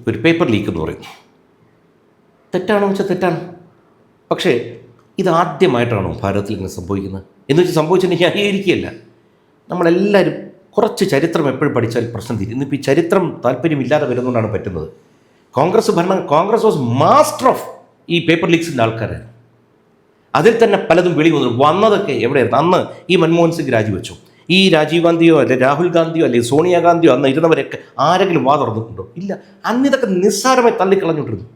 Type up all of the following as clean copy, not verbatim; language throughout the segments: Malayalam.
ഒരു പേപ്പർ ലീക്ക് എന്ന് പറയുന്നു. തെറ്റാണോ വെച്ചാൽ തെറ്റാണ്. പക്ഷേ ഇതാദ്യമായിട്ടാണോ ഭാരതത്തിൽ ഇങ്ങനെ സംഭവിക്കുന്നത് എന്ന് വെച്ചാൽ സംഭവിച്ചിട്ടുണ്ടെങ്കിൽ അംഗീകരിക്കുകയല്ല. നമ്മളെല്ലാവരും കുറച്ച് ചരിത്രം എപ്പോഴും പഠിച്ചാൽ പ്രശ്നം തീരും. ഇന്നിപ്പോൾ ഈ ചരിത്രം താല്പര്യമില്ലാതെ വരുന്നതുകൊണ്ടാണ് പറ്റുന്നത്. കോൺഗ്രസ് വാസ് മാസ്റ്റർ ഓഫ് ഈ പേപ്പർ ലീക്സിൻ്റെ ആൾക്കാരായിരുന്നു. അതിൽ തന്നെ പലതും വെളി വന്നതൊക്കെ എവിടെയായിരുന്നു? അന്ന് ഈ മൻമോഹൻ സിംഗ് രാജിവെച്ചു. ഈ രാജീവ് ഗാന്ധിയോ അല്ലെ രാഹുൽ ഗാന്ധിയോ അല്ലെ സോണിയാഗാന്ധിയോ അന്ന് ഇരുന്നവരൊക്കെ ആരെങ്കിലും വാ തുറന്നിട്ടുണ്ടോ? ഇല്ല. അന്ന് ഇതൊക്കെ നിസ്സാരമായി തള്ളിക്കളഞ്ഞിട്ടിരുന്നു.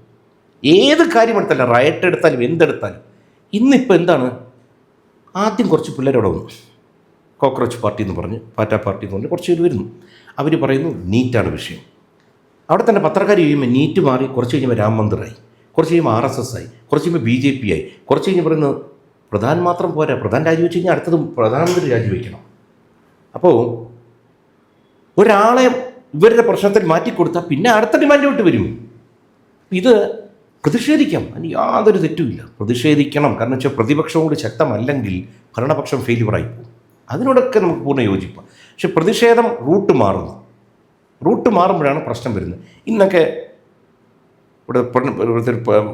ഏത് കാര്യമെടുത്താലും, റയറ്റ് എടുത്താലും എന്തെടുത്താലും. ഇന്നിപ്പോൾ എന്താണ്? ആദ്യം കുറച്ച് പിള്ളേരവിടെ വന്നു, കോക്രോച്ച് പാർട്ടി എന്ന് പറഞ്ഞ്, പാറ്റ പാർട്ടി എന്ന് പറഞ്ഞ് കുറച്ച് പേര് വരുന്നു. അവർ പറയുന്നു നീറ്റാണ് വിഷയം. അവിടെ തന്നെ പത്രക്കാർ കഴിയുമ്പോൾ നീറ്റ് മാറി, കുറച്ച് കഴിയുമ്പോൾ രാം മന്ദിറായി, കുറച്ച് കഴിയുമ്പോൾ RSS ആയി, കുറച്ച് കഴിയുമ്പോൾ BJP ആയി, കുറച്ച് കഴിഞ്ഞ് പറയുന്നത് പ്രധാൻ മാത്രം പോരാ, പ്രധാൻ രാജിവെച്ച് കഴിഞ്ഞാൽ അടുത്തതും പ്രധാനമന്ത്രി രാജിവെക്കണം. അപ്പോൾ ഒരാളെ ഇവരുടെ പ്രശ്നത്തിൽ മാറ്റിക്കൊടുത്താൽ പിന്നെ അടുത്ത ഡിമാൻഡ് വിട്ട് വരും. ഇത് പ്രതിഷേധിക്കാം, അതിന് യാതൊരു തെറ്റുമില്ല, പ്രതിഷേധിക്കണം. കാരണം വെച്ചാൽ പ്രതിപക്ഷം കൂടി ശക്തമല്ലെങ്കിൽ ഭരണപക്ഷം ഫെയിലിയറായി പോകും. അതിനോടൊക്കെ നമുക്ക് പൂർണ്ണ യോജിപ്പാണ്. പക്ഷെ പ്രതിഷേധം റൂട്ട് മാറുമ്പോഴാണ് പ്രശ്നം വരുന്നത്. ഇന്നൊക്കെ ഇവിടെ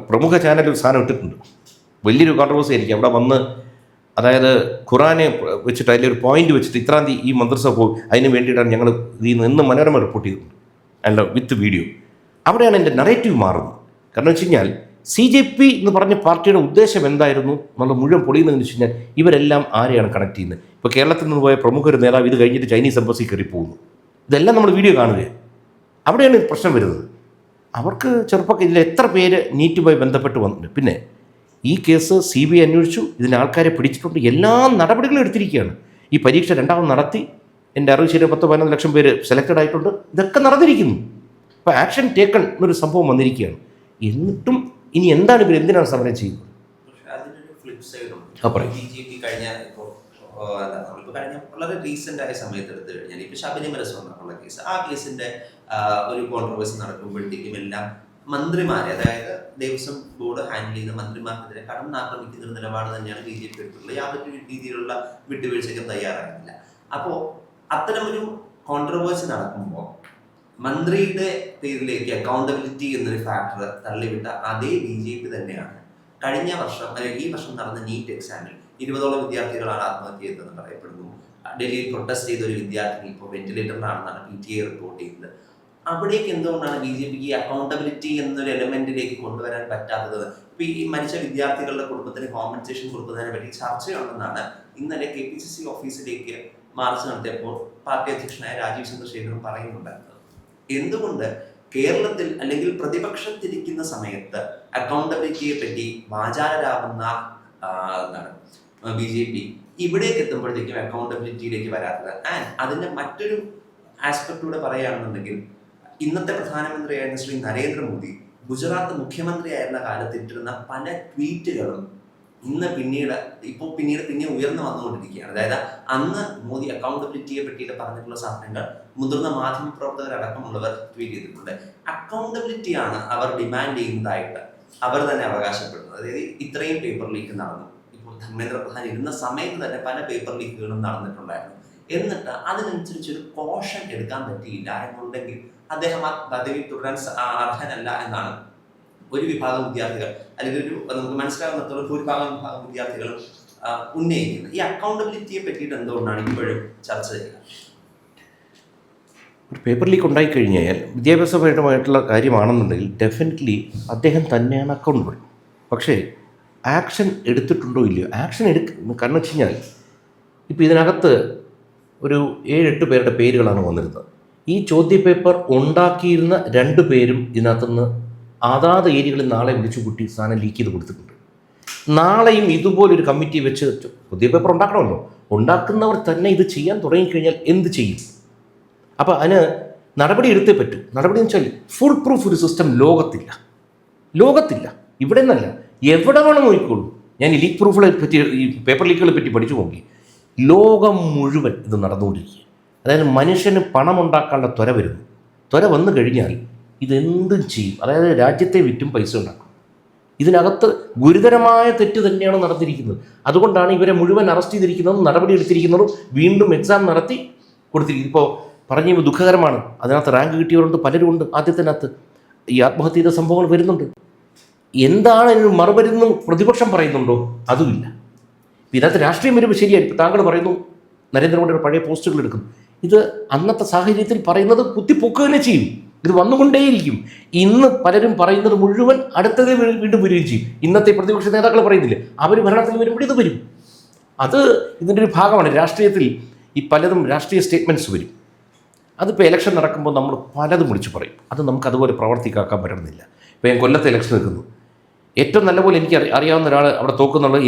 പ്രമുഖ ചാനൽ ഒരു സാധനം ഇട്ടിട്ടുണ്ട്, വലിയൊരു കോൺട്രവേഴ്സി ആയിരിക്കും. അവിടെ വന്ന്, അതായത് ഖുറാനെ വെച്ചിട്ട് അതിലൊരു പോയിന്റ് വെച്ചിട്ട് ഇത്രാം തീയതി ഈ മദ്രസ പോകും, അതിന് വേണ്ടിയിട്ടാണ് ഞങ്ങൾ ഇന്ന് മനോരമ റിപ്പോർട്ട് ചെയ്തിട്ടുണ്ട്, അല്ല വിത്ത് വീഡിയോ. അവിടെയാണ് എൻ്റെ നറേറ്റീവ് മാറുന്നത്. കാരണം വെച്ച് കഴിഞ്ഞാൽ CJP എന്ന് പറഞ്ഞ പാർട്ടിയുടെ ഉദ്ദേശം എന്തായിരുന്നു എന്നുള്ള മുഴുവൻ പൊളിയുന്നതെന്ന് വെച്ച് കഴിഞ്ഞാൽ ഇവരെല്ലാം ആരെയാണ് കണക്ട് ചെയ്യുന്നത്? ഇപ്പോൾ കേരളത്തിൽ നിന്ന് പോയ പ്രമുഖ ഒരു നേതാവ് ഇത് കഴിഞ്ഞിട്ട് ചൈനീസ് എംബസി കയറി പോകുന്നു. ഇതെല്ലാം നമ്മൾ വീഡിയോ കാണുകയാണ്. അവിടെയാണ് പ്രശ്നം വരുന്നത്. അവർക്ക് ചെറുപ്പത്തിൽ ഇതിൽ എത്ര പേര് നീറ്റുമായി ബന്ധപ്പെട്ട് വന്നിട്ടുണ്ട്. പിന്നെ ഈ കേസ് CBI അന്വേഷിച്ചു, ഇതിന് ആൾക്കാരെ പിടിച്ചിട്ടുണ്ട്, എല്ലാ നടപടികളും എടുത്തിരിക്കുകയാണ്. ഈ പരീക്ഷ രണ്ടാമത് നടത്തി, എൻ്റെ അറിവ് ശരി 10-15 ലക്ഷം പേര് സെലക്റ്റഡ് ആയിട്ടുണ്ട്. ഇതൊക്കെ നടന്നിരിക്കുന്നു. അപ്പോൾ ആക്ഷൻ ടേക്കൺ എന്നൊരു സംഭവം വന്നിരിക്കുകയാണ്. എന്നിട്ടും ഇനി എന്താണ് ഇവർ എന്തിനാണ് സമരം ചെയ്യുന്നത്? അതിനൊരു ഫ്ലിപ്പ് സൈഡുണ്ട്. BJP കഴിഞ്ഞ വളരെ റീസെന്റ് ആയ സമയത്ത് എടുത്തു കഴിഞ്ഞാൽ ഇപ്പോൾ ശബരിമല സ്വർണ്ണമുള്ള കേസ്, ആ കേസിന്റെ ഒരു കോൺട്രവേഴ്സി നടക്കുമ്പോഴത്തേക്കും എല്ലാം മന്ത്രിമാരെ, അതായത് ദേവസ്വം ബോർഡ് ഹാൻഡിൽ ചെയ്യുന്ന മന്ത്രിമാർക്കെതിരെ കടന്നാക്രമിക്കുന്ന ഒരു നിലപാട് തന്നെയാണ് BJP എടുത്തിട്ടുള്ളത്. യാതൊരു രീതിയിലുള്ള വിട്ടുവീഴ്ചയ്ക്കും തയ്യാറായില്ല. അപ്പോൾ അത്തരമൊരു കോൺട്രവേഴ്സി നടക്കുമ്പോൾ മന്ത്രിയുടെ പേരിലേക്ക് അക്കൗണ്ടബിലിറ്റി എന്നൊരു ഫാക്ടർ തള്ളിവിട്ട അതേ BJP തന്നെയാണ് കഴിഞ്ഞ വർഷം അല്ലെങ്കിൽ ഈ വർഷം നടന്ന നീറ്റ് എക്സാമിൽ 20ഓളം വിദ്യാർത്ഥികളാണ് ആത്മഹത്യ ചെയ്തതെന്ന് പറയപ്പെടുന്നു. ഡൽഹിയിൽ പ്രൊട്ടസ്റ്റ് ചെയ്ത ഒരു വിദ്യാർത്ഥിനി ഇപ്പോൾ വെന്റിലേറ്ററിലാണെന്നാണ് PTA റിപ്പോർട്ട് ചെയ്തത്. അവിടേക്ക് എന്തുകൊണ്ടാണ് BJPക്ക് ഈ അക്കൗണ്ടബിലിറ്റി എന്നൊരു എലമെന്റിലേക്ക് കൊണ്ടുവരാൻ പറ്റാത്തത്? ഇപ്പൊ ഈ മരിച്ച വിദ്യാർത്ഥികളുടെ കുടുംബത്തിന് കോമ്പൻസേഷൻ കൊടുക്കുന്നതിനെ പറ്റി ചർച്ചയുണ്ടെന്നാണ് ഇന്നലെ KPCC ഓഫീസിലേക്ക് മാർച്ച് നടത്തിയപ്പോൾ പാർട്ടി അധ്യക്ഷനായ രാജീവ് ചന്ദ്രശേഖരൻ പറയുന്നുണ്ടായിരുന്നത്. എന്തുകൊണ്ട് കേരളത്തിൽ അല്ലെങ്കിൽ പ്രതിപക്ഷത്തിരിക്കുന്ന സമയത്ത് അക്കൗണ്ടബിലിറ്റിയെ പറ്റി വാചാലരാകുന്ന BJP ഇവിടേക്ക് എത്തുമ്പോഴത്തേക്കും അക്കൗണ്ടബിലിറ്റിയിലേക്ക് വരാത്തത്? ആൻഡ് അതിന്റെ മറ്റൊരു ആസ്പെക്റ്റൂടെ പറയുകയാണെന്നുണ്ടെങ്കിൽ, ഇന്നത്തെ പ്രധാനമന്ത്രിയായിരുന്ന ശ്രീ നരേന്ദ്രമോദി ഗുജറാത്ത് മുഖ്യമന്ത്രിയായിരുന്ന കാലത്ത് ഇട്ടിരുന്ന പല ട്വീറ്റുകളും ഇന്ന് പിന്നെ ഉയർന്നു വന്നുകൊണ്ടിരിക്കുകയാണ്. അതായത് അന്ന് മോദി അക്കൗണ്ടബിലിറ്റിയെ പറ്റിയിട്ട് പറഞ്ഞിട്ടുള്ള സാധനങ്ങൾ മുതിർന്ന മാധ്യമപ്രവർത്തകരടക്കമുള്ളവർ ട്വീറ്റ് ചെയ്തിട്ടുണ്ട്. അക്കൗണ്ടബിലിറ്റിയാണ് അവർ ഡിമാൻഡ് ചെയ്യുന്നതായിട്ട് അവർ തന്നെ അവകാശപ്പെടുന്നത്. അതായത് ഇത്രയും പേപ്പർ ലീക്ക് നടന്നു, ഇപ്പോൾ ധർമ്മേന്ദ്ര പ്രധാൻ ഇരുന്ന സമയത്ത് തന്നെ പല പേപ്പർ ലീക്കുകളും നടന്നിട്ടുണ്ടായിരുന്നു. എന്നിട്ട് അതിനനുസരിച്ചൊരു കോഷൻ എടുക്കാൻ പറ്റിയില്ല എന്നുണ്ടെങ്കിൽ അദ്ദേഹം ആ പദവി തുടരാൻ അർഹനല്ല എന്നാണ് ഒരു വിഭാഗം വിദ്യാർത്ഥികൾ, അല്ലെങ്കിൽ നമുക്ക് മനസ്സിലാകുന്നിടത്തോളം ഭൂരിഭാഗം വിദ്യാർത്ഥികളും ഉന്നയിക്കുന്നത്. ഈ അക്കൗണ്ടബിലിറ്റിയെ പറ്റിയിട്ട് എന്തുകൊണ്ടാണ് ഇപ്പോഴും ചർച്ച ചെയ്യുക? ഒരു പേപ്പർ ലീക്ക് ഉണ്ടായിക്കഴിഞ്ഞാൽ വിദ്യാഭ്യാസപരമായിട്ടുള്ള കാര്യമാണെന്നുണ്ടെങ്കിൽ ഡെഫിനറ്റ്ലി അദ്ദേഹം തന്നെയാണ് അക്കൗണ്ടബിൾ. പക്ഷേ ആക്ഷൻ എടുത്തിട്ടുണ്ടോ ഇല്ലയോ? ആക്ഷൻ കാരണം വെച്ച് കഴിഞ്ഞാൽ ഇപ്പോൾ ഇതിനകത്ത് ഒരു 7-8 പേരുടെ പേരുകളാണ് വന്നിരുന്നത്. ഈ ചോദ്യപേപ്പർ ഉണ്ടാക്കിയിരുന്ന 2 പേരും ഇതിനകത്തുനിന്ന് അതാത് ഏരിയകളിൽ നാളെ വിളിച്ചു കൂട്ടി സാധനം ലീക്ക് ചെയ്ത് കൊടുത്തിട്ടുണ്ട്. നാളെയും ഇതുപോലൊരു കമ്മിറ്റി വെച്ച് ചോദ്യപേപ്പർ ഉണ്ടാക്കണമല്ലോ, ഉണ്ടാക്കുന്നവർ തന്നെ ഇത് ചെയ്യാൻ തുടങ്ങിക്കഴിഞ്ഞാൽ എന്ത് ചെയ്യും? അപ്പോൾ അതിന് നടപടി എടുത്തേ പറ്റൂ. നടപടി എന്ന് വെച്ചാൽ ഫുൾ പ്രൂഫ് ഒരു സിസ്റ്റം ലോകത്തില്ല, ഇവിടെ നിന്നല്ല, എവിടെ വേണം നോക്കിക്കോളൂ. ഞാൻ ഈ ലീക്ക് പ്രൂഫുകളെ പറ്റി, ഈ പേപ്പർ ലീക്കുകളെ പറ്റി പഠിച്ചു നോക്കി. ലോകം മുഴുവൻ ഇത് നടന്നുകൊണ്ടിരിക്കുക. അതായത് മനുഷ്യന് പണമുണ്ടാക്കാനുള്ള ത്വര വന്നു കഴിഞ്ഞാൽ ഇതെന്തും ചെയ്യും. അതായത് രാജ്യത്തെ വിറ്റും പൈസ ഉണ്ടാക്കും. ഇതിനകത്ത് ഗുരുതരമായ തെറ്റ് തന്നെയാണ് നടന്നിരിക്കുന്നത്. അതുകൊണ്ടാണ് ഇവരെ മുഴുവൻ അറസ്റ്റ് ചെയ്തിരിക്കുന്നതും നടപടി എടുത്തിരിക്കുന്നതും വീണ്ടും എക്സാം നടത്തി കൊടുത്തിരിക്കുന്നത്. ഇപ്പോൾ പറഞ്ഞു ദുഃഖകരമാണ്, അതിനകത്ത് റാങ്ക് കിട്ടിയവരുണ്ട്, പലരും ഉണ്ട്. ആദ്യത്തിനകത്ത് ഈ ആത്മഹത്യ ചെയ്ത സംഭവങ്ങൾ വരുന്നുണ്ട്. എന്താണ് ഇതിന് മറുപടിയെന്നും പ്രതിപക്ഷം പറയുന്നുണ്ടോ? അതുമില്ല. ഇതിനകത്ത് രാഷ്ട്രീയം വരുമ്പോൾ ശരിയായി. ഇപ്പോൾ താങ്കൾ പറയുന്നു നരേന്ദ്രമോദിയുടെ പഴയ പോസ്റ്റുകൾ എടുക്കുന്നു. ഇത് അന്നത്തെ സാഹചര്യത്തിൽ പറയുന്നത് കുത്തിപ്പൊക്കുക തന്നെ ചെയ്യും. ഇത് വന്നുകൊണ്ടേയിരിക്കും. ഇന്ന് പലരും പറയുന്നത് മുഴുവൻ അടുത്തതേ വീണ്ടും വരികയും ചെയ്യും. ഇന്നത്തെ പ്രതിപക്ഷ നേതാക്കൾ പറയുന്നില്ലേ, അവർ ഭരണത്തിൽ വരുമ്പോൾ ഇത് വരും. അത് ഇതിൻ്റെ ഒരു ഭാഗമാണ്. രാഷ്ട്രീയത്തിൽ ഈ പലതും രാഷ്ട്രീയ സ്റ്റേറ്റ്മെൻറ്റ്സ് വരും. അതിപ്പോൾ ഇലക്ഷൻ നടക്കുമ്പോൾ നമ്മൾ പലതും വിളിച്ചു പറയും. അത് നമുക്ക് അതുപോലെ പ്രവർത്തിക്കാക്കാൻ പറ്റുന്നില്ല. ഇപ്പോൾ ഞാൻ കൊല്ലത്തെ ഇലക്ഷൻ നിൽക്കുന്നു. ഏറ്റവും നല്ലപോലെ എനിക്ക് അറിയാവുന്ന ഒരാൾ അവിടെ തോക്കുന്നുള്ളത്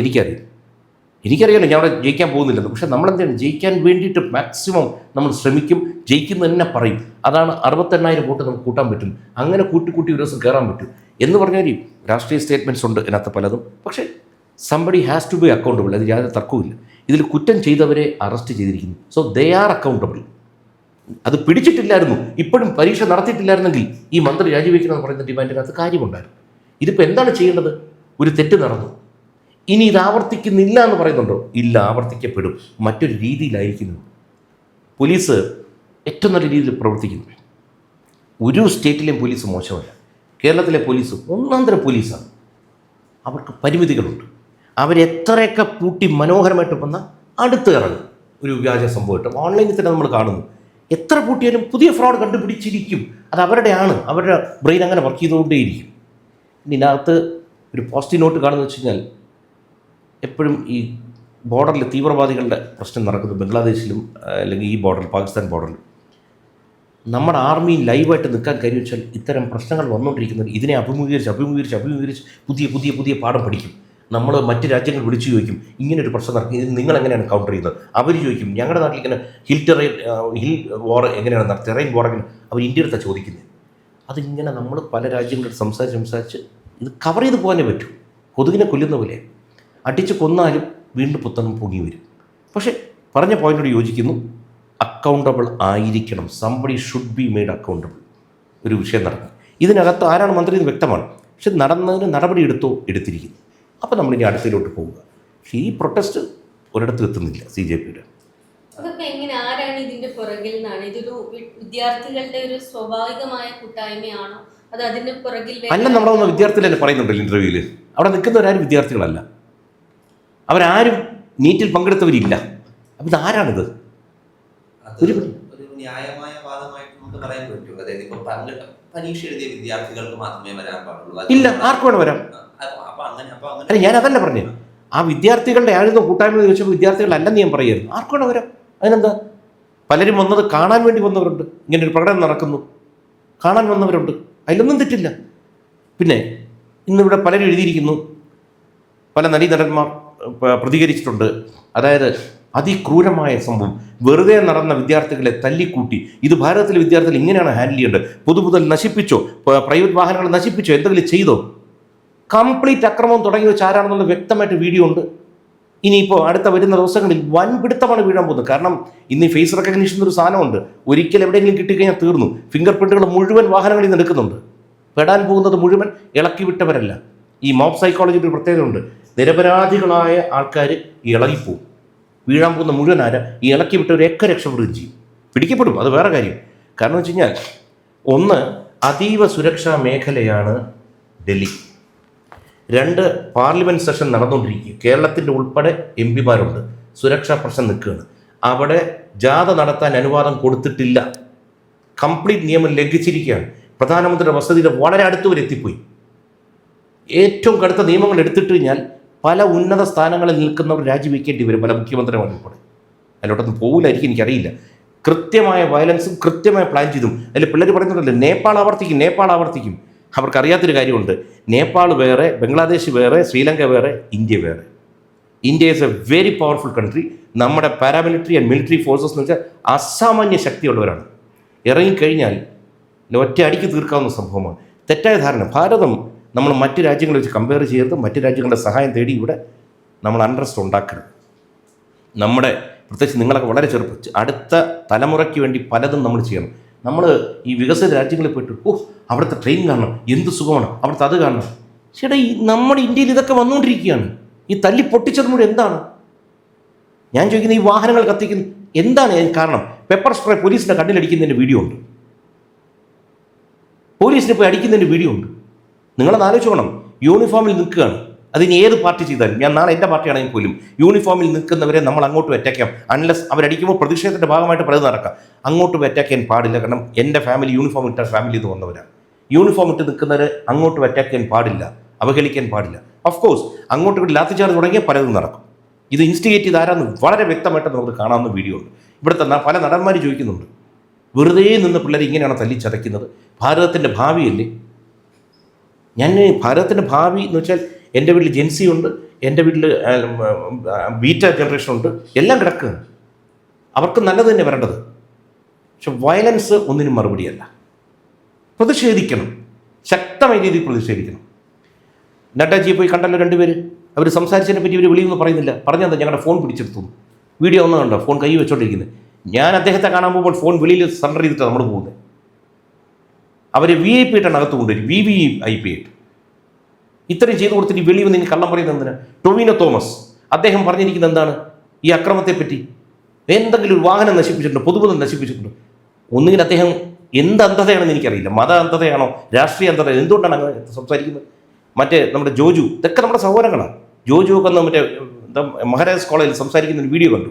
എനിക്കറിയാമല്ലോ, ഞാൻ അവിടെ ജയിക്കാൻ പോകുന്നില്ലെന്ന്. പക്ഷേ നമ്മളെന്താണ് ജയിക്കാൻ വേണ്ടിയിട്ട് മാക്സിമം നമ്മൾ ശ്രമിക്കും. ജയിക്കുന്ന തന്നെ പറയും. അതാണ് 68,000 വോട്ട് നമുക്ക് കൂട്ടാൻ പറ്റും. അങ്ങനെ കൂട്ടി ഒരു ദിവസം കയറാൻ പറ്റും എന്ന് പറഞ്ഞാൽ രാഷ്ട്രീയ സ്റ്റേറ്റ്മെൻറ്റ്സ് ഉണ്ട് ഇതിനകത്ത് പലതും. പക്ഷേ somebody has to be accountable. അത് യാതൊരു തർക്കവുമില്ല. ഇതിൽ കുറ്റം ചെയ്തവരെ അറസ്റ്റ് ചെയ്തിരിക്കുന്നു. So they are accountable. അത് പിടിച്ചിട്ടില്ലായിരുന്നു, ഇപ്പോഴും പരീക്ഷ നടത്തിയിട്ടില്ലായിരുന്നെങ്കിൽ ഈ മന്ത്രി രാജിവെക്കണമെന്ന് പറയുന്ന ഡിമാൻഡിനകത്ത് കാര്യമുണ്ടായിരുന്നു. ഇതിപ്പോൾ എന്താണ് ചെയ്യേണ്ടത്? ഒരു തെറ്റ് നടന്നു, ഇനി ഇത് ആവർത്തിക്കുന്നില്ല എന്ന് പറയുന്നുണ്ടോ? ഇല്ല, ആവർത്തിക്കപ്പെടും. മറ്റൊരു രീതിയിലായിരിക്കുന്നു. പോലീസ് ഏറ്റവും നല്ല രീതിയിൽ പ്രവർത്തിക്കുന്നു. ഒരു സ്റ്റേറ്റിലെയും പോലീസ് മോശമല്ല. കേരളത്തിലെ പോലീസ് ഒന്നാന്തരം പോലീസാണ്. അവർക്ക് പരിമിതികളുണ്ട്. അവരെത്രയൊക്കെ പൂട്ടി മനോഹരമായിട്ട് വന്നാൽ അടുത്ത് ഇറങ്ങും. ഒരു വ്യാജ സംഭവമായിട്ട് ഓൺലൈനിൽ തന്നെ നമ്മൾ കാണുന്നു. എത്ര പൂട്ടിയാലും പുതിയ ഫ്രോഡ് കണ്ടുപിടിച്ചിരിക്കും. അത് അവരുടെ ബ്രെയിൻ അങ്ങനെ വർക്ക് ചെയ്തുകൊണ്ടേയിരിക്കും. ഇതിനകത്ത് ഒരു പോസിറ്റീവ് നോട്ട് കാണുന്നത് വെച്ച് കഴിഞ്ഞാൽ, എപ്പോഴും ഈ ബോർഡറിൽ തീവ്രവാദികളുടെ പ്രശ്നം നടക്കുന്നത് ബംഗ്ലാദേശിലും അല്ലെങ്കിൽ ഈ ബോർഡറിൽ, പാകിസ്ഥാൻ ബോർഡറിൽ നമ്മുടെ ആർമി ലൈവായിട്ട് നിൽക്കാൻ കാര്യം വെച്ചാൽ ഇത്തരം പ്രശ്നങ്ങൾ വന്നുകൊണ്ടിരിക്കുന്നത് ഇതിനെ അഭിമുഖീകരിച്ച് പുതിയ പാഠം പഠിക്കും. നമ്മൾ മറ്റ് രാജ്യങ്ങൾ വിളിച്ചു ചോദിക്കും, ഇങ്ങനൊരു പ്രശ്നം നടക്കും, ഇത് നിങ്ങളെങ്ങനെയാണ് കൗണ്ടർ ചെയ്യുന്നത്? അവർ ചോദിക്കും, ഞങ്ങളുടെ നാട്ടിൽ ഇങ്ങനെ ഹിൽ വാർ എങ്ങനെയാണ്, ടെറൈൻ വാർ എങ്ങനെ, അവർ ഇന്ത്യയുടെ ചോദിക്കുന്നത്. അതിങ്ങനെ നമ്മൾ പല രാജ്യങ്ങളോട് സംസാരിച്ച് ഇത് കവർ ചെയ്ത് പോകാനേ പറ്റൂ. കൊതുകിനെ കൊല്ലുന്ന പോലെ അടിച്ച് കൊന്നാലും വീണ്ടും പുത്തനും പൊങ്ങി വരും. പക്ഷേ പറഞ്ഞ പോയിന്റോട് യോജിക്കുന്നു. അക്കൗണ്ടബിൾ ആയിരിക്കണം. Somebody should be made accountable. ഒരു വിഷയം നടക്കും, ഇതിനകത്ത് ആരാണ് മന്ത്രി എന്ന് വ്യക്തമാണ്. പക്ഷെ നടന്നതിന് നടപടി എടുത്തിരിക്കുന്നു. അപ്പോൾ നമ്മളിനി അടുത്തതിലോട്ട് പോവുക. പക്ഷേ ഈ പ്രൊട്ടസ്റ്റ് ഒരിടത്തും എത്തുന്നില്ല. CJPയുടെ ആരാണ് ഇതിന്റെ പുറകിൽ നിന്നാണ്? ഇതൊരു വിദ്യാർത്ഥികളുടെ ഒരു സ്വാഭാവികമായ കൂട്ടായ്മയാണോ, അത് അതിന്റെ പുറകിൽ അല്ല? നമ്മളൊന്ന് വിദ്യാർത്ഥികൾ തന്നെ പറയുന്നുണ്ടല്ലോ ഇന്റർവ്യൂവിൽ. അവിടെ നിൽക്കുന്നവരാരും വിദ്യാർത്ഥികളല്ല. അവരാരും നീറ്റിൽ പങ്കെടുത്തവരില്ല. അപ്പം ഇതാരാണിത്? ഒരു ന്യായമായ വാദമായിട്ട് നമുക്ക് പറയാൻ പറ്റൂ. അതായത് ഇപ്പൊ പരീക്ഷ എഴുതിയ വിദ്യാർത്ഥികൾക്ക് മാത്രമേ വരാൻ പാടുള്ളൂ. ഇല്ല, ആർക്കും വേണം വരാം. അല്ല, ഞാൻ അതല്ല പറഞ്ഞേ. ആ വിദ്യാർത്ഥികളുടെ ആയിരുന്നു കൂട്ടായ്മ ചോദിച്ചപ്പോൾ വിദ്യാർത്ഥികളല്ലെന്ന് ഞാൻ പറയുമായിരുന്നു. ആർക്കും വേണം വരാം. അതിനെന്താ? പലരും വന്നത് കാണാൻ വേണ്ടി വന്നവരുണ്ട്. ഇങ്ങനെ ഒരു പ്രകടനം നടക്കുന്നു, കാണാൻ വന്നവരുണ്ട്. അതിലൊന്നും തെറ്റില്ല. പിന്നെ ഇന്നിവിടെ പലരും എഴുതിയിരിക്കുന്നു, പല നടന്മാർ പ്രതികരിച്ചിട്ടുണ്ട്. അതായത് അതിക്രൂരമായ സംഭവം, വെറുതെ നടന്ന വിദ്യാർത്ഥികളെ തല്ലിക്കൂട്ടി. ഇത് ഭാരതത്തിലെ വിദ്യാർത്ഥികൾ ഇങ്ങനെയാണ് ഹാൻഡിൽ ചെയ്യേണ്ടത്. പൊതുമുതൽ നശിപ്പിച്ചോ, പ്രൈവറ്റ് വാഹനങ്ങൾ നശിപ്പിച്ചോ, എന്തെങ്കിലും ചെയ്തോ? കംപ്ലീറ്റ് അക്രമം തുടങ്ങി വെച്ച് ആരാണെന്നുള്ള വ്യക്തമായിട്ട് വീഡിയോ ഉണ്ട്. ഇനിയിപ്പോൾ അടുത്ത വരുന്ന ദിവസങ്ങളിൽ വൻ പിടുത്തമാണ് വീഴാൻ പോകുന്നത്. കാരണം ഇന്ന് ഈ ഫേസ് റെക്കഗ്നീഷൻ ഒരു സാധനമുണ്ട്. ഒരിക്കൽ എവിടെയെങ്കിലും കിട്ടിക്കഴിഞ്ഞാൽ തീർന്നു. ഫിംഗർ പ്രിൻറ്റുകൾ മുഴുവൻ വാഹനങ്ങളിൽ നിന്ന് എടുക്കുന്നുണ്ട്. പെടാൻ പോകുന്നത് മുഴുവൻ ഇളക്കി വിട്ടവരല്ല. ഈ മോബ് സൈക്കോളജിയുടെ ഒരു പ്രത്യേകതയുണ്ട്. നിരപരാധികളായ ആൾക്കാർ ഇളകിപ്പോവും. വീഴാൻ പോകുന്ന മുഴുവൻ ഈ ഇളക്കി വിട്ടവരൊക്കെ രക്ഷപ്പെടുകയും ചെയ്യും. പിടിക്കപ്പെടും, അത് വേറെ കാര്യം. കാരണം വെച്ച് കഴിഞ്ഞാൽ, ഒന്ന്, അതീവ സുരക്ഷാ മേഖലയാണ് ഡൽഹി. 2, പാർലമെൻറ്റ് സെഷൻ നടന്നുകൊണ്ടിരിക്കുക. കേരളത്തിൻ്റെ ഉൾപ്പെടെ MP-മാരുണ്ട്. സുരക്ഷാ പ്രശ്നം നിൽക്കുകയാണ്. അവിടെ ജാഥ നടത്താൻ അനുവാദം കൊടുത്തിട്ടില്ല. കംപ്ലീറ്റ് നിയമം ലംഘിച്ചിരിക്കുകയാണ്. പ്രധാനമന്ത്രിയുടെ വസതിയുടെ വളരെ അടുത്തുവരെ എത്തിപ്പോയി. ഏറ്റവും കടുത്ത നിയമങ്ങൾ എടുത്തിട്ട് കഴിഞ്ഞാൽ പല ഉന്നത സ്ഥാനങ്ങളിൽ നിൽക്കുന്നവർ രാജിവെക്കേണ്ടി വരും. പല മുഖ്യമന്ത്രിമാരും ഉൾപ്പെടെ. അതിലോട്ടൊന്നും പോകില്ലായിരിക്കും, എനിക്കറിയില്ല. കൃത്യമായ വയലൻസും കൃത്യമായ പ്ലാൻ ചെയ്തും. അതിൽ പിള്ളേർ പറയുന്നുണ്ടല്ലോ, നേപ്പാൾ ആവർത്തിക്കും. അവർക്കറിയാത്തൊരു കാര്യമുണ്ട്. നേപ്പാൾ വേറെ, ബംഗ്ലാദേശ് വേറെ, ശ്രീലങ്ക വേറെ, ഇന്ത്യ വേറെ. India is A very powerful country. നമ്മുടെ പാരാമിലിറ്ററി ആൻഡ് മിലിറ്ററി ഫോഴ്സസ് എന്ന് വെച്ചാൽ അസാമാന്യ ശക്തിയുള്ളവരാണ്. ഇറങ്ങിക്കഴിഞ്ഞാൽ ഒറ്റ അടിക്ക് തീർക്കാവുന്ന സംഭവമാണ്. തെറ്റായ ധാരണ. ഭാരതം നമ്മൾ മറ്റ് രാജ്യങ്ങളെ വെച്ച് കമ്പയർ ചെയ്യരുത്. മറ്റ് രാജ്യങ്ങളുടെ സഹായം തേടി ഇവിടെ നമ്മൾ അൺട്രസ്റ്റ് ഉണ്ടാക്കരുത്. നമ്മുടെ പ്രത്യേകിച്ച് നിങ്ങളൊക്കെ വളരെ ചെറുപ്പം, അടുത്ത തലമുറയ്ക്ക് വേണ്ടി പലതും നമ്മൾ ചെയ്യണം. നമ്മൾ ഈ വികസിത രാജ്യങ്ങളിൽ പോയിട്ട് അവിടുത്തെ ട്രെയിൻ കാണണം, എന്ത് സുഖമാണ്, അവിടുത്തെ അത് കാണണം. ചേട്ടാ, ഈ നമ്മുടെ ഇന്ത്യയിൽ ഇതൊക്കെ വന്നുകൊണ്ടിരിക്കുകയാണ്. ഈ തല്ലി പൊട്ടിച്ചത് മുഴുവൻ എന്താണ്? ഞാൻ ചോദിക്കുന്നത്, ഈ വാഹനങ്ങൾ കത്തിക്കുന്ന എന്താണ് കാരണം? പെപ്പർ സ്പ്രേ പോലീസിൻ്റെ കണ്ണിലടിക്കുന്നതിൻ്റെ വീഡിയോ ഉണ്ട്. പോലീസിനെ പോയി അടിക്കുന്നതിൻ്റെ വീഡിയോ ഉണ്ട്. നിങ്ങളത് ആലോചിച്ചോണം. യൂണിഫോമിൽ നിൽക്കുകയാണ്. അതിന് ഏത് പാർട്ടി ചെയ്താലും, ഞാൻ നാളെ എൻ്റെ പാർട്ടിയാണെങ്കിൽ പോലും യൂണിഫോമിൽ നിൽക്കുന്നവരെ നമ്മൾ അങ്ങോട്ട് അറ്റാക്കാം. അൺലെസ് അവരടിക്കുമ്പോൾ പ്രതിഷേധത്തിൻ്റെ ഭാഗമായിട്ട് പലതും നടക്കാം. അങ്ങോട്ട് അറ്റാക്കാൻ പാടില്ല. കാരണം എൻ്റെ ഫാമിലി യൂണിഫോം ഇട്ട ഫാമിലി ഇത് വന്നവരാണ്. യൂണിഫോം ഇട്ട് നിൽക്കുന്നവരെ അങ്ങോട്ട് അറ്റാക്കാൻ പാടില്ല, അവഹേളിക്കാൻ പാടില്ല. ഓഫ് കോഴ്സ് അങ്ങോട്ട് ലാത്തിച്ചാർജ് തുടങ്ങിയ പലതും നടക്കും. ഇത് ഇൻസ്റ്റിഗേറ്റ് ചെയ്ത് ആരാന്ന് വളരെ വ്യക്തമായിട്ട് നമുക്ക് കാണാവുന്ന വീഡിയോ ഉണ്ട്. ഇവിടുത്തെ പല നടന്മാർ ചോദിക്കുന്നുണ്ട്, വെറുതെ നിന്ന് പിള്ളേർ ഇങ്ങനെയാണ് തല്ലിച്ചതയ്ക്കുന്നത്? ഭാരതത്തിൻ്റെ ഭാവിയല്ലേ? ഞാൻ ഭാരതത്തിൻ്റെ ഭാവി എന്ന് വെച്ചാൽ എൻ്റെ വീട്ടിൽ ജെൻസി ഉണ്ട്, എൻ്റെ വീട്ടിൽ ബീറ്റ ജനറേഷൻ ഉണ്ട്, എല്ലാം കിടക്കുകയാണ്. അവർക്ക് നല്ലത് തന്നെ വരേണ്ടത്. പക്ഷെ വയലൻസ് ഒന്നിനും മറുപടിയല്ല. പ്രതിഷേധിക്കണം, ശക്തമായ രീതിയിൽ പ്രതിഷേധിക്കണം. നഡ്ഡാജിയെ പോയി കണ്ടല്ലോ രണ്ടുപേര്. അവർ സംസാരിച്ചതിനെ പറ്റി ഇവർ വെളിയൊന്നും പറയുന്നില്ല. പറഞ്ഞാൽ ഞങ്ങളുടെ ഫോൺ പിടിച്ചെടുത്തു. വീഡിയോ ഒന്നും കണ്ടോ? ഫോൺ കൈ വെച്ചോണ്ടിരിക്കുന്നത്. ഞാൻ അദ്ദേഹത്തെ കാണാൻ പോകുമ്പോൾ ഫോൺ വെളിയിൽ സറണ്ടർ ചെയ്തിട്ടാണ് നമ്മൾ പോകുന്നത്. അവർ VIP ആയിട്ടാണ് അകത്ത് കൊണ്ടുവരും, VVIP ആയിട്ട്. ഇത്രയും ചെയ്തു കൊടുത്തിട്ട് ഈ വെളിയിൽ നിങ്ങൾ കള്ളം പറയുന്നത് എന്തിനാണ്? ടൊവിനോ തോമസ് അദ്ദേഹം പറഞ്ഞിരിക്കുന്നത് എന്താണ് ഈ അക്രമത്തെപ്പറ്റി? എന്തെങ്കിലും ഒരു വാഹനം നശിപ്പിച്ചിട്ടുണ്ടോ? പൊതുമുതൽ നശിപ്പിച്ചിട്ടുണ്ടോ? ഒന്നുകിൽ അദ്ദേഹം എന്ത് അന്ധതയാണെന്ന് എനിക്കറിയില്ല. മത അന്ധതയാണോ, രാഷ്ട്രീയ അന്ധത, എന്തുകൊണ്ടാണ് അങ്ങനെ സംസാരിക്കുന്നത്? മറ്റേ നമ്മുടെ ജോജു, ഇതൊക്കെ നമ്മുടെ സഹോദരങ്ങളാണ്. ജോജു ഒക്കെ മറ്റേ മഹാരാജാസ് കോളേജിൽ സംസാരിക്കുന്ന ഒരു വീഡിയോ കണ്ടു.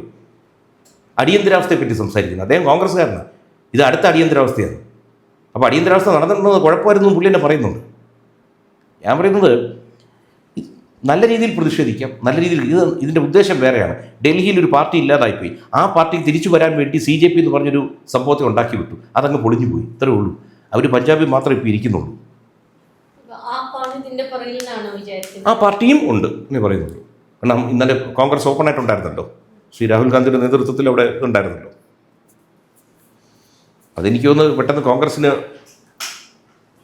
അടിയന്തരാവസ്ഥയെ പറ്റി സംസാരിക്കുന്നത്. അദ്ദേഹം കോൺഗ്രസ്സുകാരനാണ്. ഇത് അടുത്ത അടിയന്തരാവസ്ഥയാണ്. അപ്പോൾ അടിയന്തരാവസ്ഥ നടന്നിട്ടുണ്ടെന്ന് കുഴപ്പമായിരുന്നു പുള്ളി തന്നെ പറയുന്നുണ്ട്. ഞാൻ പറയുന്നത് നല്ല രീതിയിൽ പ്രതിഷേധിക്കാം, നല്ല രീതിയിൽ. ഇതിൻ്റെ ഉദ്ദേശം വേറെയാണ്. ഡൽഹിയിൽ ഒരു പാർട്ടി ഇല്ലാതായിപ്പോയി. ആ പാർട്ടി തിരിച്ചു വരാൻ വേണ്ടി CJP എന്ന് പറഞ്ഞൊരു സംഭവത്തെ ഉണ്ടാക്കി വിട്ടു. അതങ്ങ് പൊളിഞ്ഞു പോയി. ഇത്രേ ഉള്ളൂ. അവർ പഞ്ചാബിൽ മാത്രമേ ഇപ്പോൾ ഇരിക്കുന്നുള്ളൂ. ആ പാർട്ടിയും ഉണ്ട് എന്ന് പറയുന്നുള്ളൂ. കാരണം ഇന്നലെ കോൺഗ്രസ് ഓപ്പൺ ആയിട്ടുണ്ടായിരുന്നല്ലോ. ശ്രീ രാഹുൽ ഗാന്ധിയുടെ നേതൃത്വത്തിൽ അവിടെ ഉണ്ടായിരുന്നല്ലോ. അതെനിക്ക് തോന്നുന്നു പെട്ടെന്ന് കോൺഗ്രസ്സിന്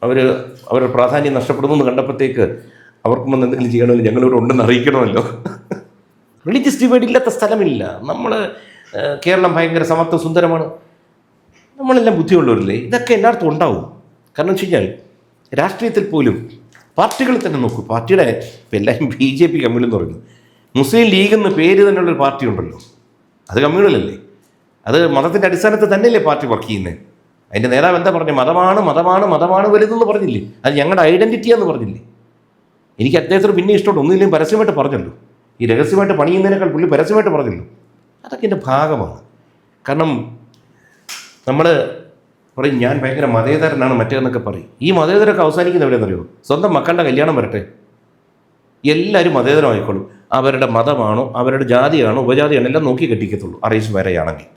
അവരുടെ പ്രാധാന്യം നഷ്ടപ്പെടുന്നു എന്ന് കണ്ടപ്പോഴത്തേക്ക് അവർക്കും വന്ന് എന്തെങ്കിലും ചെയ്യണമല്ലോ, ഞങ്ങളിവിടെ ഉണ്ടെന്ന് അറിയിക്കണമല്ലോ. റിലീജിയസ് ഡിവൈഡ് ഇല്ലാത്ത സ്ഥലമില്ല. നമ്മൾ കേരളം ഭയങ്കര സമത്വ സുന്ദരമാണ്. നമ്മളെല്ലാം ബുദ്ധിയുള്ളവരില്ലേ? ഇതൊക്കെ എല്ലായിടത്തും ഉണ്ടാവും. കാരണം വെച്ച് കഴിഞ്ഞാൽ രാഷ്ട്രീയത്തിൽ പോലും പാർട്ടികളിൽ തന്നെ നോക്കൂ. പാർട്ടിയുടെ ഇപ്പം എല്ലാവരും BJP കമ്മ്യൂണൽ എന്ന് പറയുന്നു. മുസ്ലിം ലീഗ് എന്ന് പേര് തന്നെയുള്ളൊരു പാർട്ടി ഉണ്ടല്ലോ, അത് കമ്മ്യൂണലല്ലേ? അത് മതത്തിൻ്റെ അടിസ്ഥാനത്തിൽ തന്നെയല്ലേ പാർട്ടി വർക്ക് ചെയ്യുന്നത്? അതിൻ്റെ നേതാവ് എന്താ പറഞ്ഞു? മതമാണ് വലുതെന്ന് പറഞ്ഞില്ലേ? അത് ഞങ്ങളുടെ ഐഡൻറ്റിറ്റിയാന്ന് പറഞ്ഞില്ലേ? എനിക്ക് അദ്ദേഹത്തിന് പിന്നെ ഇഷ്ടമുണ്ട്. ഒന്നുമില്ലെങ്കിൽ പരസ്യമായിട്ട് പറഞ്ഞല്ലോ. ഈ രഹസ്യമായിട്ട് പണിയുന്നതിനേക്കാൾ പുള്ളി പരസ്യമായിട്ട് പറഞ്ഞല്ലോ. അതൊക്കെ എൻ്റെ ഭാഗമാണ്. കാരണം നമ്മൾ പറയും ഞാൻ ഭയങ്കര മതേതരനാണ് മറ്റേന്നൊക്കെ പറയും. ഈ മതേതരമൊക്കെ അവസാനിക്കുന്ന എവിടെയെന്നറിയോ? സ്വന്തം മക്കളുടെ കല്യാണം വരട്ടെ, എല്ലാവരും മതേതരമായിക്കോളും. അവരുടെ മതമാണോ, അവരുടെ ജാതിയാണോ, ഉപജാതിയാണോ എല്ലാം നോക്കി കെട്ടിക്കത്തുള്ളൂ, അറേഞ്ച് മാരേജാണെങ്കിൽ.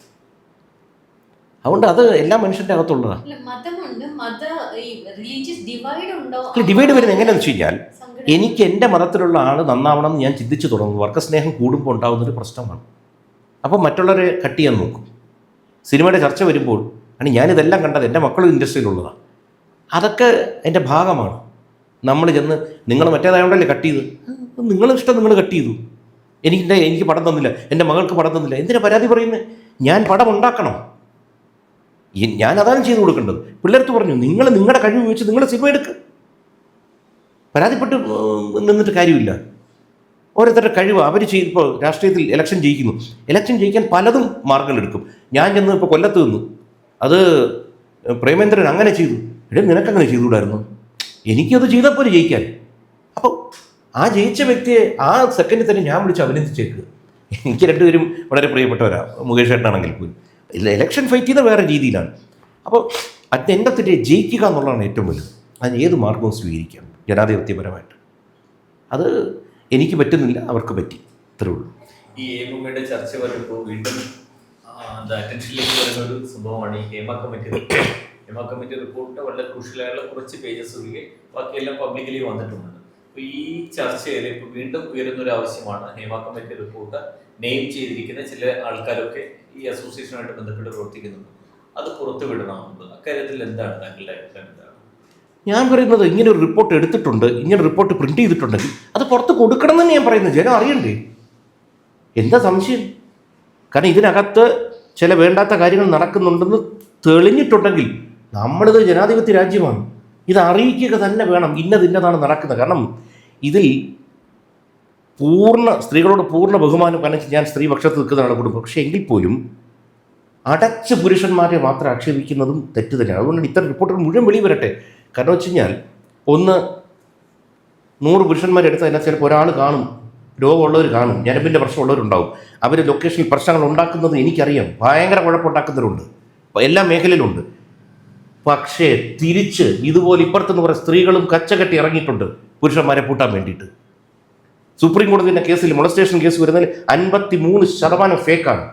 അതുകൊണ്ട് അത് എല്ലാ മനുഷ്യൻ്റെ അകത്തുള്ളതാണ്. ഡിവൈഡ് വരുന്നത് എങ്ങനെയാണെന്ന് വെച്ച് കഴിഞ്ഞാൽ, എനിക്ക് എൻ്റെ മതത്തിലുള്ള ആൾ നന്നാവണം എന്ന് ഞാൻ ചിന്തിച്ചു തുടങ്ങും. വർഗസ്നേഹം കൂടുമ്പോൾ ഉണ്ടാകുന്നൊരു പ്രശ്നമാണ്. അപ്പോൾ മറ്റുള്ളവരെ കട്ട് ചെയ്യാൻ നോക്കും. സിനിമയുടെ ചർച്ച വരുമ്പോൾ ആണ് ഞാനിതെല്ലാം കണ്ടത്. എൻ്റെ മക്കളും ഇൻഡസ്ട്രിയിലുള്ളതാണ്. അതൊക്കെ എൻ്റെ ഭാഗമാണ്. നമ്മൾ ചെന്ന് നിങ്ങൾ മറ്റേതായോണ്ടല്ലേ കട്ട് ചെയ്ത്, നിങ്ങളിഷ്ടം നിങ്ങൾ കട്ട് ചെയ്തു. എനിക്ക് പടം തന്നില്ല, എൻ്റെ മകൾക്ക് പടം തന്നില്ല, എന്തിനാ പരാതി പറയുന്നത്? ഞാൻ പടം ഉണ്ടാക്കണം, ഞാൻ അതാണ് ചെയ്തു കൊടുക്കേണ്ടത്. പിള്ളേർക്ക് പറഞ്ഞു നിങ്ങൾ നിങ്ങളുടെ കഴിവ് ഉപയോഗിച്ച് നിങ്ങൾ സിനിമ എടുക്കുക. പരാതിപ്പെട്ട് നിന്നിട്ട് കാര്യമില്ല. ഓരോരുത്തരുടെ കഴിവ് അവർ ഇപ്പോൾ രാഷ്ട്രീയത്തിൽ ഇലക്ഷൻ ജയിക്കുന്നു. ഇലക്ഷൻ ജയിക്കാൻ പലതും മാർഗങ്ങളെടുക്കും. ഞാൻ ചെന്ന് ഇപ്പോൾ കൊല്ലത്ത് നിന്നു, അത് പ്രേമേന്ദ്രൻ അങ്ങനെ ചെയ്തു. നിനക്കങ്ങനെ ചെയ്തുകൂടായിരുന്നു? എനിക്കത് ചെയ്തപ്പോൾ ജയിക്കാൻ. അപ്പോൾ ആ ജയിച്ച വ്യക്തിയെ ആ സെക്കൻഡിൽ തന്നെ ഞാൻ വിളിച്ച് അഭിനന്ദിച്ചേക്കുക. എനിക്ക് രണ്ടുപേരും വളരെ പ്രിയപ്പെട്ടവരാണ്, മുകേഷ് ചേട്ടനാണെങ്കിൽ പോലും. ഇലക്ഷൻ ഫൈറ്റ് ചെയ്ത വേറെ രീതിയിലാണ്. അപ്പോൾ എൻ്റെ തെറ്റ് ജയിക്കുക എന്നുള്ളതാണ് ഏറ്റവും വലുത്. അതിന് ഏത് മാർഗവും സ്വീകരിക്കാം ജനാധിപത്യപരമായിട്ട്. അത് എനിക്ക് പറ്റുന്നില്ല, അവർക്ക് പറ്റി, ഇത്രേ ഉള്ളൂ. ഈ ഹേമയുടെ ചർച്ച വരുമ്പോൾ വീണ്ടും അറ്റൻഷനിലേക്ക് വരുന്ന ഒരു സംഭവമാണ് ഈ ഹേമ കമ്മിറ്റി റിപ്പോർട്ട്. വളരെ ക്രൂഷ്യലായുള്ള കുറച്ച് പേജസ് ഒഴികെ ബാക്കിയെല്ലാം പബ്ലിക്കലി വന്നിട്ടുണ്ട്. അപ്പോൾ ഈ ചർച്ചയിൽ ഇപ്പോൾ വീണ്ടും ഉയരുന്നൊരു ആവശ്യമാണ് ഹേമ കമ്മിറ്റി റിപ്പോർട്ട് നെയിം ചെയ്തിരിക്കുന്ന ചില ആൾക്കാരൊക്കെ ഈ അസോസിയേഷനുമായിട്ട് ബന്ധപ്പെട്ട് പ്രവർത്തിക്കുന്നുണ്ട്. അത് പുറത്തു വിടണമെന്നുണ്ട്. അക്കാര്യത്തിൽ എന്താണ് താങ്കളുടെ അഭിപ്രായം? എന്താണ്? ഞാൻ പറയുന്നത്, ഇങ്ങനെ ഒരു റിപ്പോർട്ട് എടുത്തിട്ടുണ്ട്, ഇങ്ങനെ റിപ്പോർട്ട് പ്രിന്റ് ചെയ്തിട്ടുണ്ടെങ്കിൽ അത് പുറത്ത് കൊടുക്കണം എന്ന് ഞാൻ പറയുന്നത്. ജനം അറിയണ്ടേ? എന്താ സംശയം? കാരണം ഇതിനകത്ത് ചില വേണ്ടാത്ത കാര്യങ്ങൾ നടക്കുന്നുണ്ടെന്ന് തെളിഞ്ഞിട്ടുണ്ടെങ്കിൽ, നമ്മളിത് ജനാധിപത്യ രാജ്യമാണ്, ഇത് അറിയിക്കുക തന്നെ വേണം. ഇന്നതാണ് നടക്കുന്നത്. കാരണം ഇതിൽ സ്ത്രീകളോട് പൂർണ്ണ ബഹുമാനം. കാരണം ഞാൻ സ്ത്രീപക്ഷത്ത് നിൽക്കുന്നതാണ് കുടുംബം. പക്ഷേ എങ്കിൽ പോലും അടച്ച് പുരുഷന്മാരെ മാത്രം ആക്ഷേപിക്കുന്നതും തെറ്റ് തന്നെയാണ്. അതുകൊണ്ടാണ് ഇത്തരം റിപ്പോർട്ടുകൾ മുഴുവൻ വെളി വരട്ടെ. കാരണം വെച്ച് കഴിഞ്ഞാൽ ഒന്ന് 100 പുരുഷന്മാരെടുത്ത് അതിനകത്ത് ചിലപ്പോൾ ഒരാൾ കാണും, രോഗമുള്ളവർ കാണും, ഞരമ്പിൻ്റെ പ്രശ്നമുള്ളവരുണ്ടാവും. അവർ ലൊക്കേഷനിൽ പ്രശ്നങ്ങൾ ഉണ്ടാക്കുന്നത് എനിക്കറിയാം, ഭയങ്കര കുഴപ്പമുണ്ടാക്കുന്നവരുണ്ട്, എല്ലാ മേഖലയിലുണ്ട്. പക്ഷേ തിരിച്ച് ഇതുപോലെ ഇപ്പുറത്തെന്ന് പറയുന്ന സ്ത്രീകളും കച്ചകെട്ടി ഇറങ്ങിയിട്ടുണ്ട് പുരുഷന്മാരെ പൂട്ടാൻ വേണ്ടിയിട്ട്. സുപ്രീം കോടതിൻ്റെ കേസിൽ മൊളസ്റ്റേഷൻ കേസ് വരുന്നതിൽ 53% ഫേക്കാണ്.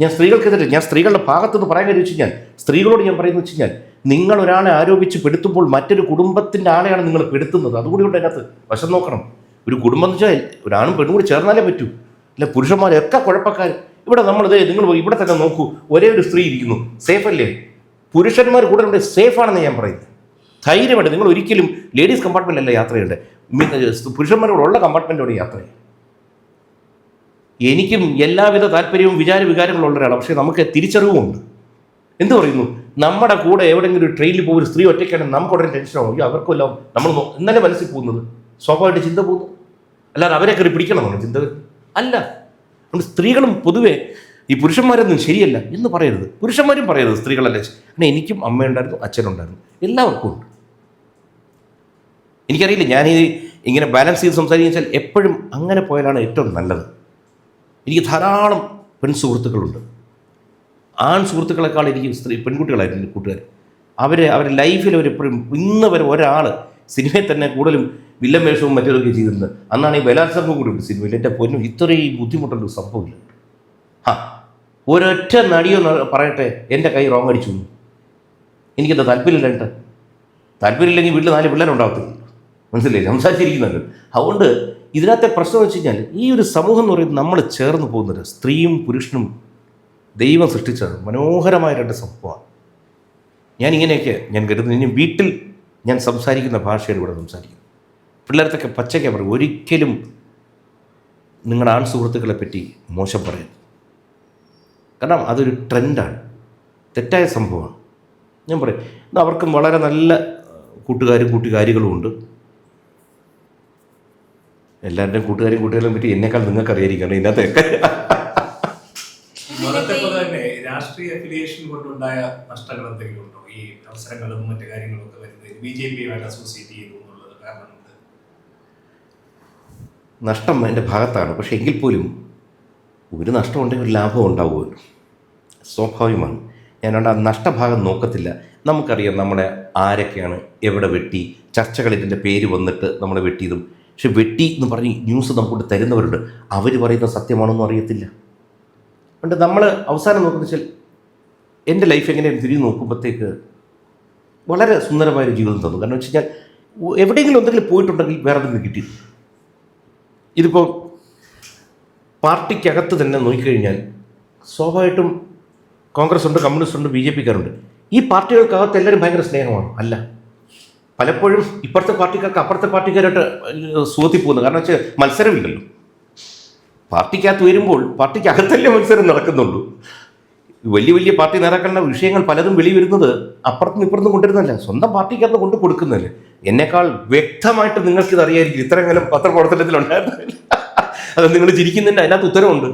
ഞാൻ സ്ത്രീകൾക്കെതിരെ, ഞാൻ സ്ത്രീകളുടെ ഭാഗത്തുനിന്ന് പറയാൻ കാര്യം വെച്ച് കഴിഞ്ഞാൽ, സ്ത്രീകളോട് ഞാൻ പറയുന്നത് വെച്ച് കഴിഞ്ഞാൽ, നിങ്ങൾ ഒരാളെ ആരോപിച്ച് പെടുത്തുമ്പോൾ മറ്റൊരു കുടുംബത്തിൻ്റെ ആളെയാണ് നിങ്ങൾ പെടുത്തുന്നത്. അതുകൂടി കൊണ്ട് അതിനകത്ത് വശം നോക്കണം. ഒരു കുടുംബം എന്ന് വെച്ചാൽ ഒരാണും പെണ്ണും കൂടി ചേർന്നാലേ പറ്റൂ. അല്ല പുരുഷന്മാരൊക്കെ കുഴപ്പക്കാർ. ഇവിടെ നമ്മളിത് നിങ്ങൾ ഇവിടെ തന്നെ നോക്കൂ, ഒരേ ഒരു സ്ത്രീ ഇരിക്കുന്നു, സേഫ് അല്ലേ? പുരുഷന്മാർ കൂടെ ഇവിടെ സേഫാണെന്ന് ഞാൻ പറയുന്നത്. ധൈര്യമായിട്ട് നിങ്ങൾ ഒരിക്കലും ലേഡീസ് കമ്പാർട്ട്മെൻ്റ് അല്ല യാത്ര ചെയ്യേണ്ടത്, പുരുഷന്മാരോടുള്ള കമ്പാർട്ട്മെൻറ്റോടെ യാത്ര ചെയ്യും. എനിക്കും എല്ലാവിധ താല്പര്യവും വികാരങ്ങളും ഉള്ള ഒരാളാണ്. പക്ഷേ നമുക്ക് തിരിച്ചറിവുമുണ്ട്. എന്ത് പറയുന്നു, നമ്മുടെ കൂടെ എവിടെയെങ്കിലും ഒരു ട്രെയിനിൽ പോകുന്ന സ്ത്രീ ഒറ്റയ്ക്കാണെങ്കിൽ നമുക്ക് ഉടനെ ടെൻഷനാവും. അയ്യോ അവർക്കെല്ലാം നമ്മൾ ഇന്നലെ മനസ്സിൽ പോകുന്നത് സ്വാഭാവികമായിട്ട് ചിന്ത പോകുന്നു. അല്ലാതെ അവരെ കയറി പിടിക്കണമെന്നാണ് ചിന്ത അല്ല. അതുകൊണ്ട് സ്ത്രീകളും പൊതുവെ ഈ പുരുഷന്മാരൊന്നും ശരിയല്ല എന്ന് പറയരുത്, പുരുഷന്മാരും പറയരുത് സ്ത്രീകളല്ലേ. അങ്ങനെ എനിക്കും അമ്മയുണ്ടായിരുന്നു, അച്ഛനുണ്ടായിരുന്നു, എല്ലാവർക്കും ഉണ്ട്. എനിക്കറിയില്ല, ഞാൻ ഇങ്ങനെ ബാലൻസ് ചെയ്ത് സംസാരിച്ചാൽ എപ്പോഴും അങ്ങനെ പോയാലാണ് ഏറ്റവും നല്ലത്. എനിക്ക് ധാരാളം സുഹൃത്തുക്കളുണ്ട്. ആൺ സുഹൃത്തുക്കളെക്കാൾ എനിക്ക് പെൺകുട്ടികളായിരുന്നു എൻ്റെ കൂട്ടുകാർ. അവരുടെ ലൈഫിൽ അവരെപ്പോഴും ഇന്ന് വരെ ഒരാൾ സിനിമയിൽ തന്നെ കൂടുതലും വില്ലൻ വേഷവും മറ്റൊക്കെ ചെയ്തിട്ടുണ്ട്. അന്നാണ് ഈ ബലാത്സംഗം കൂടി ഉണ്ട് സിനിമയിൽ. എൻ്റെ പൊന്നും ഇത്രയും ബുദ്ധിമുട്ടുള്ള സംഭവമില്ല. ഒരൊറ്റ നടിയോ പറയട്ടെ എൻ്റെ കൈ റോങ് അടിച്ചു, എനിക്കെന്താ താല്പര്യമില്ല. താല്പര്യമില്ലെങ്കിൽ വീട്ടിൽ 4 പിള്ളേരുണ്ടാവത്തില്ല, മനസ്സിലായില്ലേ സംസാരിച്ചിരിക്കുന്നുണ്ട്. അതുകൊണ്ട് ഇതിനകത്തെ പ്രശ്നം വെച്ച് കഴിഞ്ഞാൽ, ഈ ഒരു സമൂഹം എന്ന് പറയുന്നത് നമ്മൾ ചേർന്ന് പോകുന്നത് സ്ത്രീയും പുരുഷനും ദൈവം സൃഷ്ടിച്ചത് മനോഹരമായ 2 സംഭവമാണ്. ഞാനിങ്ങനെയൊക്കെ ഞാൻ കരുതുന്നു. ഇനി വീട്ടിൽ ഞാൻ സംസാരിക്കുന്ന ഭാഷയാണ് ഇവിടെ സംസാരിക്കുന്നത്. പിള്ളേർക്കൊക്കെ പച്ചയ്ക്ക് പറയും, ഒരിക്കലും നിങ്ങളുടെ ആൺ സുഹൃത്തുക്കളെ പറ്റി മോശം പറയരുത്. കാരണം അതൊരു ട്രെൻഡാണ്, തെറ്റായ സംഭവമാണ്. ഞാൻ പറയും, അവർക്കും വളരെ നല്ല കൂട്ടുകാരും കൂട്ടുകാരികളും ഉണ്ട്. എല്ലാവരുടെയും കൂട്ടുകാരെയും പറ്റി എന്നെക്കാൾ നിങ്ങൾക്ക് അറിയായിരിക്കണം ഇതിനകത്തൊക്കെ. മതത്തെപ്പോലെ തന്നെ രാഷ്ട്രീയ അഫിലിയേഷൻ കൊണ്ടുണ്ടായ നഷ്ടങ്ങൾ എന്തെങ്കിലും ഉണ്ടോ? ഈ അവസരങ്ങളും മറ്റു കാര്യങ്ങളും ഒക്കെ വരുന്നത് BJP-യുമായിട്ട് അസോസിയേറ്റ് ചെയ്തു എന്നുള്ളത് കാരണമുണ്ട്. നഷ്ടം എൻ്റെ ഭാഗത്താണ്. പക്ഷേ എങ്കിൽ പോലും ഒരു നഷ്ടമുണ്ടെങ്കിൽ ഒരു ലാഭം ഉണ്ടാവുമല്ലോ, സ്വാഭാവികമാണ്. ഞാനവിടെ ആ നഷ്ടഭാഗം നോക്കത്തില്ല. നമുക്കറിയാം നമ്മളെ ആരൊക്കെയാണ് എവിടെ വെട്ടി, ചർച്ചകൾ ഇതിൻ്റെ പേര് വന്നിട്ട് നമ്മളെ വെട്ടിയതും. പക്ഷെ വെട്ടി എന്ന് പറഞ്ഞ് ന്യൂസ് നമുക്കൊണ്ട് തരുന്നവരുണ്ട്, അവർ പറയുന്നത് സത്യമാണെന്നും അറിയത്തില്ല. അതുകൊണ്ട് നമ്മൾ അവസാനം നോക്കുന്നത് വെച്ചാൽ, എൻ്റെ ലൈഫ് എങ്ങനെയാണ് തിരിഞ്ഞ് നോക്കുമ്പോഴത്തേക്ക് വളരെ സുന്ദരമായൊരു ജീവിതം തന്നു. കാരണം വെച്ച് കഴിഞ്ഞാൽ എവിടെയെങ്കിലും എന്തെങ്കിലും പോയിട്ടുണ്ടെങ്കിൽ വേറെ എന്തെങ്കിലും കിട്ടി. ഇതിപ്പോൾ പാർട്ടിക്കകത്ത് തന്നെ നോക്കിക്കഴിഞ്ഞാൽ സ്വാഭാവികമായിട്ടും കോൺഗ്രസ് ഉണ്ട്, കമ്മ്യൂണിസ്റ്റ് ഉണ്ട്, BJP-ക്കാരുണ്ട്. ഈ പാർട്ടികൾക്കകത്ത് എല്ലാവരും ഭയങ്കര സ്നേഹമാണ്. അല്ല, പലപ്പോഴും ഇപ്പുറത്തെ പാർട്ടിക്കാർക്ക് അപ്പുറത്തെ പാർട്ടിക്കാരായിട്ട് സുഖത്തിൽ പോകുന്നത്. കാരണം വെച്ചാൽ മത്സരമില്ലല്ലോ. പാർട്ടിക്കകത്ത് വരുമ്പോൾ പാർട്ടിക്കകത്തല്ലേ മത്സരം നടക്കുന്നുള്ളൂ. വലിയ വലിയ പാർട്ടി നേതാക്കളുടെ വിഷയങ്ങൾ പലതും വെളി വരുന്നത് അപ്പുറത്തും ഇപ്പുറത്തും കൊണ്ടുവരുന്നതല്ല, സ്വന്തം പാർട്ടിക്കകത്ത് കൊണ്ട് കൊടുക്കുന്നതല്ലേ. എന്നെക്കാൾ വ്യക്തമായിട്ട് നിങ്ങൾക്കിത് അറിയായിരിക്കും. ഇത്രയും കാലം പത്രപ്രവർത്തനത്തിലുണ്ടായിരുന്നില്ല. അത് നിങ്ങൾ ചിരിക്കുന്നതിൻ്റെ അതിനകത്ത് ഉത്തരവുണ്ട്.